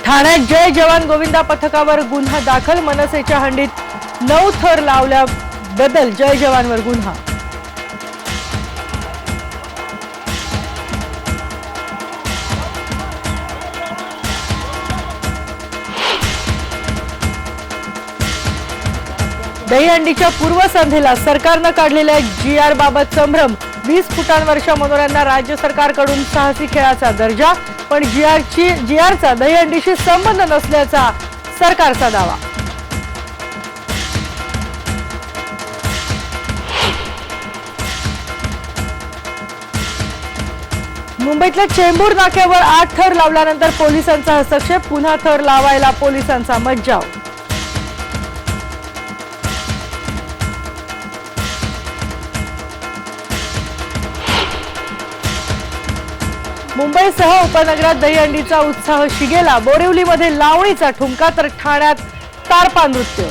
ठाण्यात जय जवान गोविंदा पथकावर गुन्हा दाखल। मनसेच्या हंडीत 9 थर लावल्याबद्दल जय जवानवर गुन्हा। दहीहंडीच्या पूर्वसंध्येला सरकारनं काढलेल्या GR बाबत संभ्रम। 20 फुटांवरच्या मनोऱ्यांना राज्य सरकारकडून साहसी खेळाचा दर्जा, पण GRचा दहीहंडीशी संबंध नसल्याचा सरकारचा दावा। मुंबईतल्या चेंबूर नाक्यावर 8 थर लावल्यानंतर पोलिसांचा हस्तक्षेप। पुन्हा थर लावायला पोलिसांचा मज्जाव। मुंबईसह उपनगरात दहीहंडीचा उत्साह शिगेला। बोरिवलीमध्ये लावणीचा ठुमका, तर ठाण्यात तारपा नृत्य।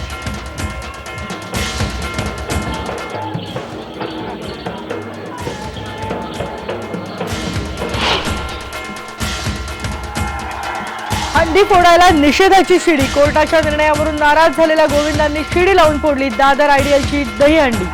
हंडी फोडायला निषेधाची शिडी। कोर्टाच्या निर्णयावरून नाराज झालेल्या गोविंदांनी शिडी लावून फोडली दादर आयडियलची दहीहंडी।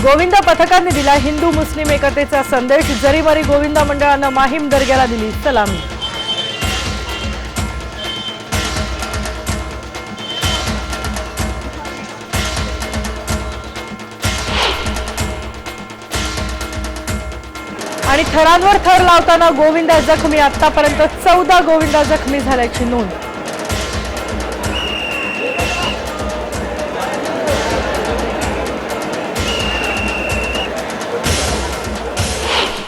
गोविंदा पथकाने दिला हिंदू मुस्लिम एकतेचा संदेश। जरीमरी गोविंदा मंडळानं माहीम दर्ग्याला दिली सलामी। आणि थरांवर थर लावताना गोविंदा जखमी। आतापर्यंत 14 गोविंदा जखमी झाल्याची नोंद।